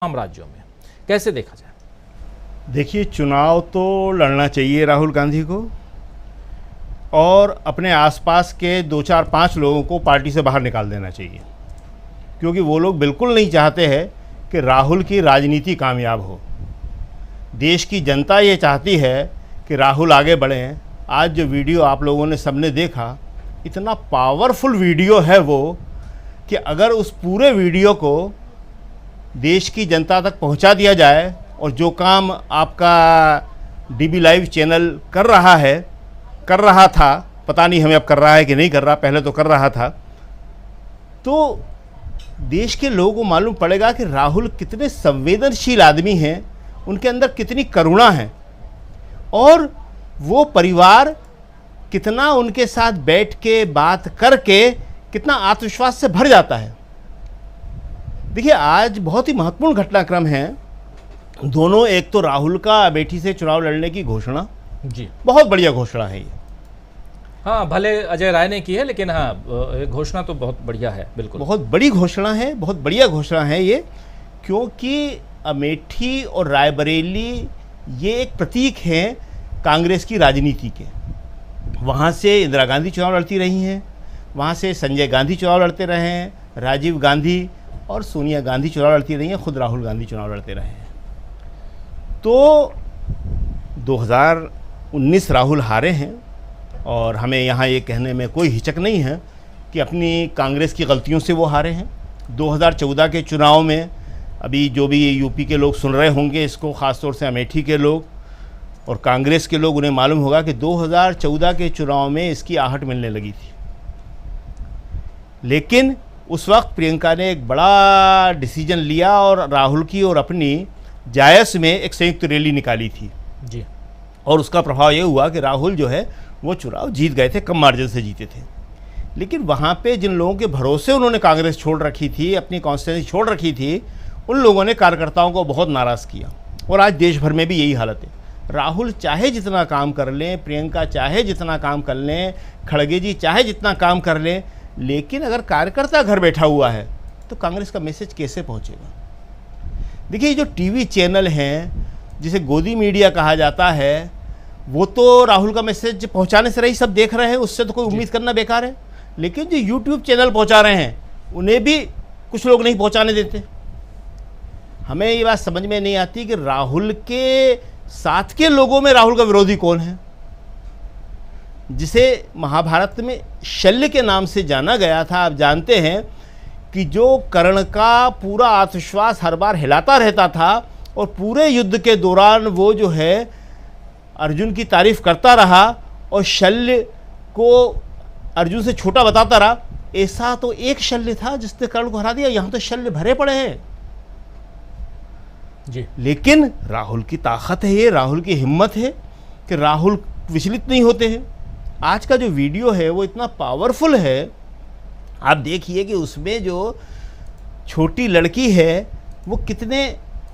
तमाम राज्यों में, कैसे देखा जाए? देखिए, चुनाव तो लड़ना चाहिए राहुल गांधी को, और अपने आसपास के 2-4-5 लोगों को पार्टी से बाहर निकाल देना चाहिए, क्योंकि वो लोग बिल्कुल नहीं चाहते हैं कि राहुल की राजनीति कामयाब हो। देश की जनता ये चाहती है कि राहुल आगे बढ़ें। आज जो वीडियो आप लोगों ने सबने देखा, इतना पावरफुल वीडियो है वो, कि अगर उस पूरे वीडियो को देश की जनता तक पहुंचा दिया जाए, और जो काम आपका डीबी लाइव चैनल कर रहा था, पता नहीं हमें अब कर रहा है कि नहीं कर रहा, पहले तो कर रहा था, तो देश के लोगों को मालूम पड़ेगा कि राहुल कितने संवेदनशील आदमी हैं, उनके अंदर कितनी करुणा है, और वो परिवार कितना उनके साथ बैठ के बात करके कितना आत्मविश्वास से भर जाता है। देखिए, आज बहुत ही महत्वपूर्ण घटनाक्रम है दोनों। एक तो राहुल का अमेठी से चुनाव लड़ने की घोषणा, जी बहुत बढ़िया घोषणा है ये। हाँ, भले अजय राय ने की है, लेकिन हाँ, घोषणा तो बहुत बढ़िया है, बिल्कुल बहुत बड़ी घोषणा है, बहुत बढ़िया घोषणा है ये, क्योंकि अमेठी और रायबरेली ये एक प्रतीक हैं कांग्रेस की राजनीति के। वहाँ से इंदिरा गांधी चुनाव लड़ती रही हैं, वहाँ से संजय गांधी चुनाव लड़ते रहे हैं, राजीव गांधी और सोनिया गांधी चुनाव लड़ती रही हैं, खुद राहुल गांधी चुनाव लड़ते रहे हैं। तो 2019 राहुल हारे हैं, और हमें यहाँ ये कहने में कोई हिचक नहीं है कि अपनी कांग्रेस की गलतियों से वो हारे हैं। 2014 के चुनाव में, अभी जो भी यूपी के लोग सुन रहे होंगे इसको, ख़ासतौर से अमेठी के लोग और कांग्रेस के लोग, उन्हें मालूम होगा कि 2014 के चुनाव में इसकी आहट मिलने लगी थी। लेकिन उस वक्त प्रियंका ने एक बड़ा डिसीजन लिया और राहुल की और अपनी जायस में एक संयुक्त रैली निकाली थी जी, और उसका प्रभाव ये हुआ कि राहुल जो है वो चुनाव जीत गए थे, कम मार्जिन से जीते थे। लेकिन वहाँ पे जिन लोगों के भरोसे उन्होंने कांग्रेस छोड़ रखी थी, अपनी कॉन्स्टिट्यूंसी छोड़ रखी थी, उन लोगों ने कार्यकर्ताओं को बहुत नाराज़ किया, और आज देश भर में भी यही हालत है। राहुल चाहे जितना काम कर लें, प्रियंका चाहे जितना काम कर लें, खड़गे जी चाहे जितना काम कर लें, लेकिन अगर कार्यकर्ता घर बैठा हुआ है तो कांग्रेस का मैसेज कैसे पहुंचेगा? देखिए, जो टीवी चैनल हैं, जिसे गोदी मीडिया कहा जाता है, वो तो राहुल का मैसेज पहुंचाने से रही, सब देख रहे हैं, उससे तो कोई उम्मीद करना बेकार है। लेकिन जो यूट्यूब चैनल पहुंचा रहे हैं, उन्हें भी कुछ लोग नहीं पहुंचाने देते। हमें ये बात समझ में नहीं आती कि राहुल के साथ के लोगों में राहुल का विरोधी कौन है, जिसे महाभारत में शल्य के नाम से जाना गया था। आप जानते हैं कि जो कर्ण का पूरा आत्मविश्वास हर बार हिलाता रहता था, और पूरे युद्ध के दौरान वो जो है अर्जुन की तारीफ करता रहा और शल्य को अर्जुन से छोटा बताता रहा, ऐसा तो एक शल्य था जिसने कर्ण को हरा दिया। यहाँ तो शल्य भरे पड़े हैं जी। लेकिन राहुल की ताकत है, ये राहुल की हिम्मत है कि राहुल विचलित नहीं होते हैं। आज का जो वीडियो है वो इतना पावरफुल है, आप देखिए कि उसमें जो छोटी लड़की है वो कितने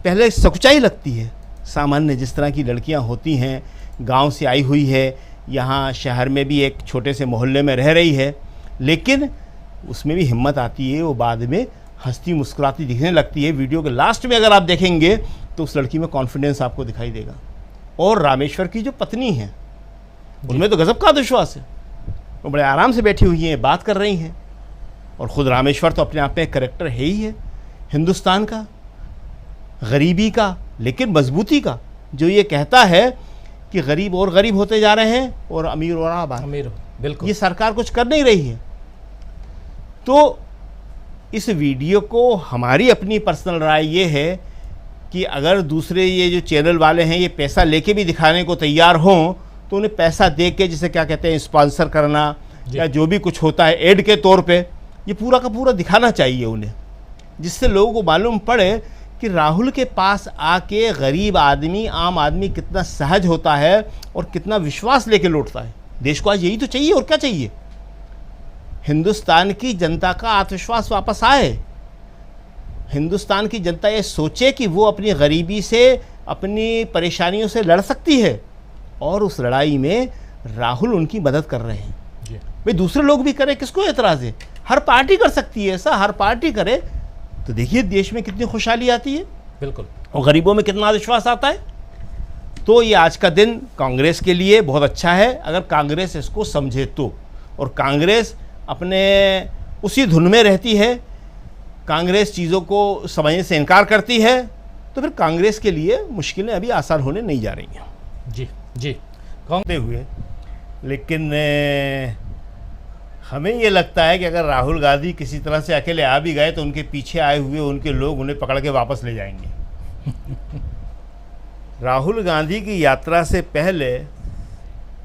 पहले सकुचाई लगती है, सामान्य जिस तरह की लड़कियां होती हैं, गांव से आई हुई है, यहाँ शहर में भी एक छोटे से मोहल्ले में रह रही है, लेकिन उसमें भी हिम्मत आती है, वो बाद में हंसती मुस्कुराती दिखने लगती है। वीडियो के लास्ट में अगर आप देखेंगे तो उस लड़की में कॉन्फिडेंस आपको दिखाई देगा। और रामेश्वर की जो पत्नी है, उनमें तो गजब का आत्मविश्वास है, वो बड़े आराम से बैठी हुई हैं, बात कर रही हैं। और ख़ुद रामेश्वर तो अपने आप में एक करेक्टर है ही है, हिंदुस्तान का, गरीबी का लेकिन मजबूती का, जो ये कहता है कि गरीब और गरीब होते जा रहे हैं और अमीर और आबाद, अमीर, बिल्कुल, ये सरकार कुछ कर नहीं रही है। तो इस वीडियो को हमारी अपनी पर्सनल राय ये है कि अगर दूसरे ये जो चैनल वाले हैं ये पैसा लेके भी दिखाने को तैयार हों, तो उन्हें पैसा दे के, जिसे क्या कहते हैं, स्पॉन्सर करना या जो भी कुछ होता है एड के तौर पे, ये पूरा का पूरा दिखाना चाहिए उन्हें, जिससे लोगों को मालूम पड़े कि राहुल के पास आके गरीब आदमी, आम आदमी कितना सहज होता है और कितना विश्वास लेके लौटता है। देश को आज यही तो चाहिए, और क्या चाहिए? हिंदुस्तान की जनता का आत्मविश्वास वापस आए, हिंदुस्तान की जनता ये सोचे कि वो अपनी गरीबी से, अपनी परेशानियों से लड़ सकती है, और उस लड़ाई में राहुल उनकी मदद कर रहे हैं। भाई दूसरे लोग भी करें, किसको एतराज़ है? हर पार्टी कर सकती है ऐसा, हर पार्टी करे तो देखिए देश में कितनी खुशहाली आती है। बिल्कुल। और गरीबों में कितना विश्वास आता है। तो ये आज का दिन कांग्रेस के लिए बहुत अच्छा है अगर कांग्रेस इसको समझे तो। और कांग्रेस अपने उसी धुन में रहती है, कांग्रेस चीज़ों को समझने से इनकार करती है, तो फिर कांग्रेस के लिए मुश्किलें अभी आसान होने नहीं जा रही हैं। जी जी। हुए लेकिन हमें ये लगता है कि अगर राहुल गांधी किसी तरह से अकेले आ भी गए तो उनके पीछे आए हुए उनके लोग उन्हें पकड़ के वापस ले जाएंगे। राहुल गांधी की यात्रा से पहले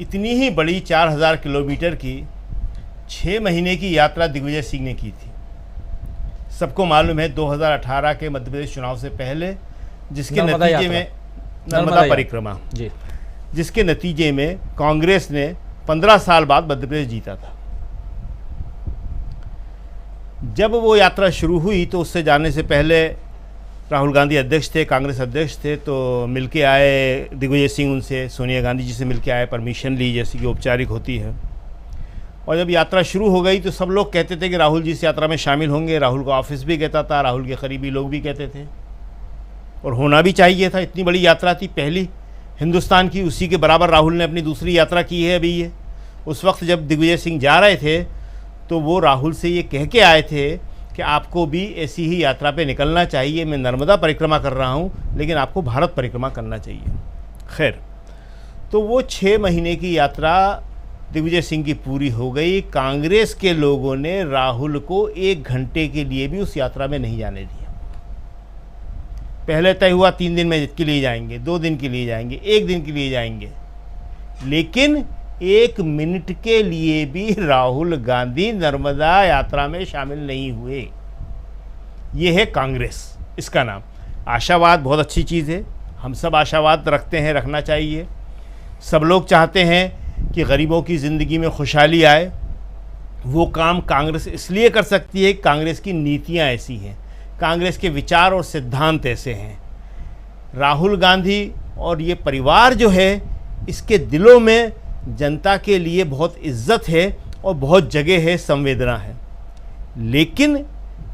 इतनी ही बड़ी 4000 किलोमीटर की 6 महीने की यात्रा दिग्विजय सिंह ने की थी। सबको मालूम है 2018 के मध्य प्रदेश चुनाव से पहले जिसके नतीजे में नर्मदा परिक्रमा जी, जिसके नतीजे में कांग्रेस ने 15 साल बाद मध्य प्रदेश जीता था। जब वो यात्रा शुरू हुई तो उससे जाने से पहले राहुल गांधी अध्यक्ष थे, कांग्रेस अध्यक्ष थे, तो मिलके आए दिग्विजय सिंह, उनसे सोनिया गांधी जी से मिलके आए, परमिशन ली जैसी कि औपचारिक होती है। और जब यात्रा शुरू हो गई तो सब लोग कहते थे कि राहुल जी इस यात्रा में शामिल होंगे। राहुल का ऑफिस भी कहता था, राहुल के करीबी लोग भी कहते थे, और होना भी चाहिए था। इतनी बड़ी यात्रा थी, पहली हिंदुस्तान की, उसी के बराबर राहुल ने अपनी दूसरी यात्रा की है अभी ये। उस वक्त जब दिग्विजय सिंह जा रहे थे तो वो राहुल से ये कह के आए थे कि आपको भी ऐसी ही यात्रा पे निकलना चाहिए। मैं नर्मदा परिक्रमा कर रहा हूँ लेकिन आपको भारत परिक्रमा करना चाहिए। खैर, तो वो 6 महीने की यात्रा दिग्विजय सिंह की पूरी हो गई। कांग्रेस के लोगों ने राहुल को 1 घंटे के लिए भी उस यात्रा में नहीं जाने दिया। पहले तय हुआ 3 दिन में के लिए जाएंगे, 2 दिन के लिए जाएंगे, 1 दिन के लिए जाएंगे, लेकिन 1 मिनट के लिए भी राहुल गांधी नर्मदा यात्रा में शामिल नहीं हुए। ये है कांग्रेस, इसका नाम। आशावाद बहुत अच्छी चीज़ है, हम सब आशावाद रखते हैं, रखना चाहिए। सब लोग चाहते हैं कि गरीबों की ज़िंदगी में खुशहाली आए। वो काम कांग्रेस इसलिए कर सकती है, कांग्रेस की नीतियाँ ऐसी हैं, कांग्रेस के विचार और सिद्धांत ऐसे हैं। राहुल गांधी और ये परिवार जो है, इसके दिलों में जनता के लिए बहुत इज्जत है और बहुत जगह है, संवेदना है। लेकिन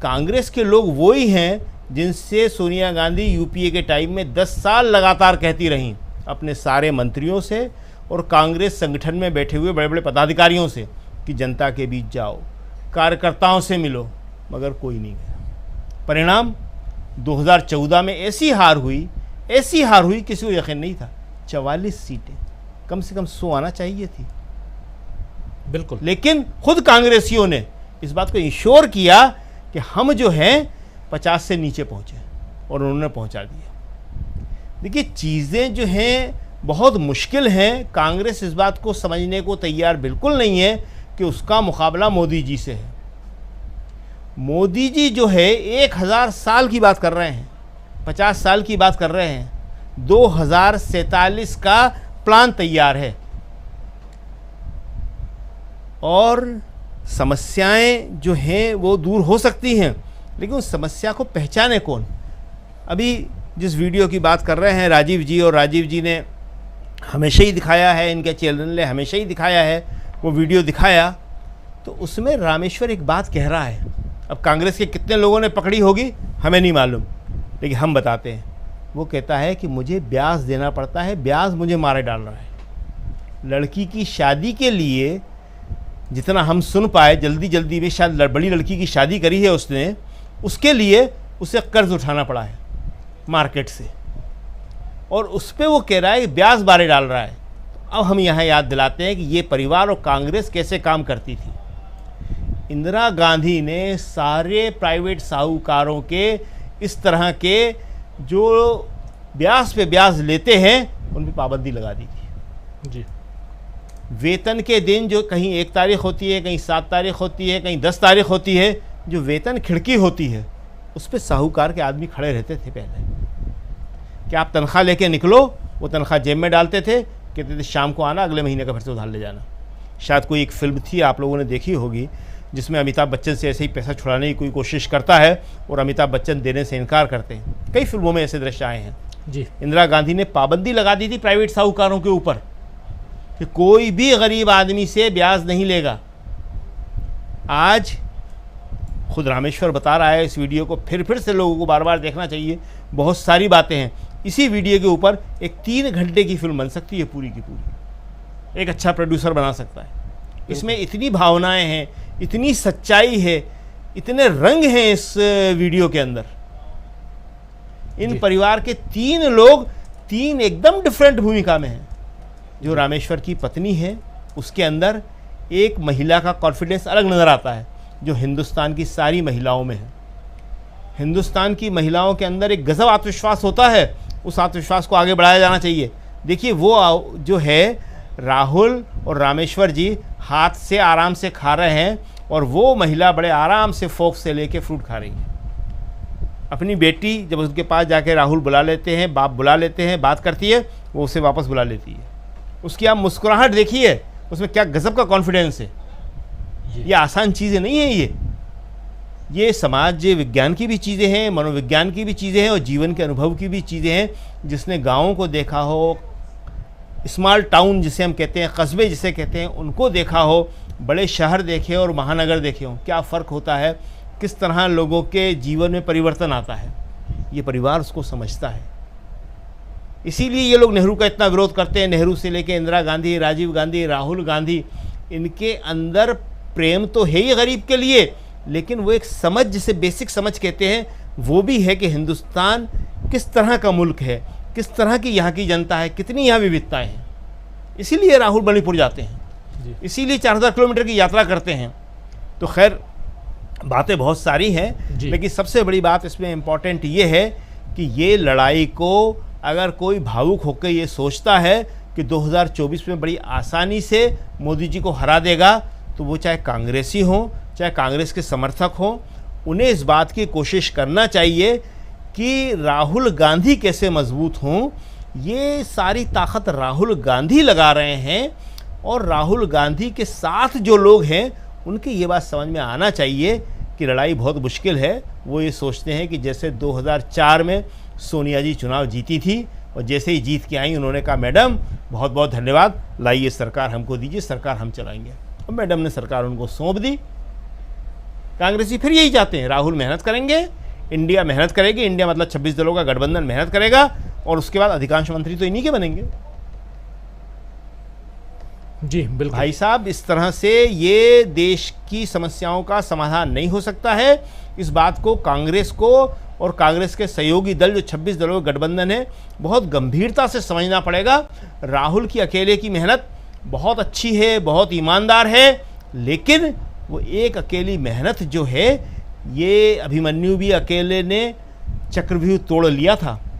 कांग्रेस के लोग वो ही हैं जिनसे सोनिया गांधी यूपीए के टाइम में 10 साल लगातार कहती रहीं अपने सारे मंत्रियों से और कांग्रेस संगठन में बैठे हुए बड़े बड़े पदाधिकारियों से कि जनता के बीच जाओ, कार्यकर्ताओं से मिलो, मगर कोई नहीं गया। परिणाम 2014 में ऐसी हार हुई किसी को यकीन नहीं था। 44 सीटें, कम से कम 100 आना चाहिए थी। बिल्कुल। लेकिन खुद कांग्रेसियों ने इस बात को इंश्योर किया कि हम जो हैं 50 से नीचे पहुंचे, और उन्होंने पहुंचा दिया। देखिए, चीज़ें जो हैं बहुत मुश्किल हैं। कांग्रेस इस बात को समझने को तैयार बिल्कुल नहीं है कि उसका मुकाबला मोदी जी से है। मोदी जी जो है 1000 साल की बात कर रहे हैं, 50 साल की बात कर रहे हैं। 2047 का प्लान तैयार है, और समस्याएं जो हैं वो दूर हो सकती हैं, लेकिन उस समस्या को पहचाने कौन। अभी जिस वीडियो की बात कर रहे हैं राजीव जी, और राजीव जी ने हमेशा ही दिखाया है, इनके चैनल ने हमेशा ही दिखाया है, वो वीडियो दिखाया तो उसमें रामेश्वर एक बात कह रहा है। अब कांग्रेस के कितने लोगों ने पकड़ी होगी हमें नहीं मालूम, लेकिन हम बताते हैं। वो कहता है कि मुझे ब्याज देना पड़ता है, ब्याज मुझे मारे डाल रहा है। लड़की की शादी के लिए जितना हम सुन पाए, जल्दी जल्दी में शायद बड़ी लड़की की शादी करी है उसने, उसके लिए उसे कर्ज उठाना पड़ा है मार्केट से, और उस पर वो कह रहा है कि ब्याज मारे डाल रहा है। अब हम यहाँ याद दिलाते हैं कि ये परिवार और कांग्रेस कैसे काम करती थी। इंदिरा गांधी ने सारे प्राइवेट साहूकारों के इस तरह के जो ब्याज पे ब्याज लेते हैं उन पर पाबंदी लगा दी थी जी। वेतन के दिन जो कहीं 1 तारीख होती है, कहीं 7 तारीख होती है, कहीं 10 तारीख होती है, जो वेतन खिड़की होती है उस पर साहूकार के आदमी खड़े रहते थे पहले कि आप तनख्वाह लेके निकलो। वो तनख्वाह जेब में डालते थे, कहते थे शाम को आना, अगले महीने का फिर से उधार ले जाना। शायद कोई एक फिल्म थी, आप लोगों ने देखी होगी, जिसमें अमिताभ बच्चन से ऐसे ही पैसा छुड़ाने की कोई कोशिश करता है और अमिताभ बच्चन देने से इनकार करते हैं। कई फिल्मों में ऐसे दृश्य आए हैं जी। इंदिरा गांधी ने पाबंदी लगा दी थी प्राइवेट साहूकारों के ऊपर कि कोई भी गरीब आदमी से ब्याज नहीं लेगा। आज खुद रामेश्वर बता रहा है, इस वीडियो को फिर से लोगों को बार बार देखना चाहिए, बहुत सारी बातें हैं। इसी वीडियो के ऊपर एक 3 घंटे की फिल्म बन सकती है पूरी की पूरी, एक अच्छा प्रोड्यूसर बना सकता है। इसमें इतनी भावनाएं हैं, इतनी सच्चाई है, इतने रंग हैं इस वीडियो के अंदर। इन परिवार के 3 लोग 3 एकदम डिफरेंट भूमिका में हैं। जो रामेश्वर की पत्नी है, उसके अंदर एक महिला का कॉन्फिडेंस अलग नज़र आता है, जो हिंदुस्तान की सारी महिलाओं में है। हिंदुस्तान की महिलाओं के अंदर एक गजब आत्मविश्वास होता है, उस आत्मविश्वास को आगे बढ़ाया जाना चाहिए। देखिए, वो जो है राहुल और रामेश्वर जी हाथ से आराम से खा रहे हैं, और वो महिला बड़े आराम से फोक से लेके फ्रूट खा रही है। अपनी बेटी जब उसके पास जाके राहुल बुला लेते हैं, बाप बुला लेते हैं, बात करती है, वो उसे वापस बुला लेती है। उसकी आप मुस्कुराहट देखिए, उसमें क्या गजब का कॉन्फिडेंस है। ये आसान चीज़ें नहीं है, ये समाज विज्ञान की भी चीज़ें हैं, मनोविज्ञान की भी चीज़ें हैं, और जीवन के अनुभव की भी चीज़ें हैं। जिसने गाँवों को देखा हो, स्मॉल टाउन जिसे हम कहते हैं, कस्बे जिसे कहते हैं, उनको देखा हो, बड़े शहर देखे और महानगर देखे हों, क्या फ़र्क होता है, किस तरह लोगों के जीवन में परिवर्तन आता है, ये परिवार उसको समझता है। इसीलिए ये लोग नेहरू का इतना विरोध करते हैं। नेहरू से लेके इंदिरा गांधी, राजीव गांधी, राहुल गांधी, इनके अंदर प्रेम तो है ही गरीब के लिए, लेकिन वो एक समझ, जिसे बेसिक समझ कहते हैं, वो भी है कि हिंदुस्तान किस तरह का मुल्क है, किस तरह की यहाँ की जनता है, कितनी यहाँ विविधताएँ हैं। इसीलिए राहुल मणिपुर जाते हैं, इसीलिए 4000 किलोमीटर की यात्रा करते हैं। तो खैर, बातें बहुत सारी हैं, लेकिन सबसे बड़ी बात इसमें इम्पॉर्टेंट ये है कि ये लड़ाई को अगर कोई भावुक होकर ये सोचता है कि 2024 में बड़ी आसानी से मोदी जी को हरा देगा, तो वो चाहे कांग्रेसी हो, चाहे कांग्रेस के समर्थक हो, उन्हें इस बात की कोशिश करना चाहिए कि राहुल गांधी कैसे मजबूत हों। ये सारी ताकत राहुल गांधी लगा रहे हैं, और राहुल गांधी के साथ जो लोग हैं उनकी ये बात समझ में आना चाहिए कि लड़ाई बहुत मुश्किल है। वो ये सोचते हैं कि जैसे 2004 में सोनिया जी चुनाव जीती थी, और जैसे ही जीत के आई उन्होंने कहा, मैडम बहुत बहुत धन्यवाद, लाइए सरकार हमको दीजिए, सरकार हम चलाएंगे। और मैडम ने सरकार उनको सौंप दी। कांग्रेसी फिर यही चाहते हैं, राहुल मेहनत करेंगे, इंडिया मेहनत करेगी, इंडिया मतलब 26 दलों का गठबंधन मेहनत करेगा, और उसके बाद अधिकांश मंत्री तो इन्हीं के बनेंगे। जी बिल्कुल भाई साहब, इस तरह से ये देश की समस्याओं का समाधान नहीं हो सकता है। इस बात को कांग्रेस को और कांग्रेस के सहयोगी दल, जो 26 दलों का गठबंधन है, बहुत गंभीरता से समझना पड़ेगा। राहुल की अकेले की मेहनत बहुत अच्छी है, बहुत ईमानदार है, लेकिन वो एक अकेली मेहनत जो है, ये अभिमन्यु भी अकेले ने चक्रव्यूह तोड़ लिया था।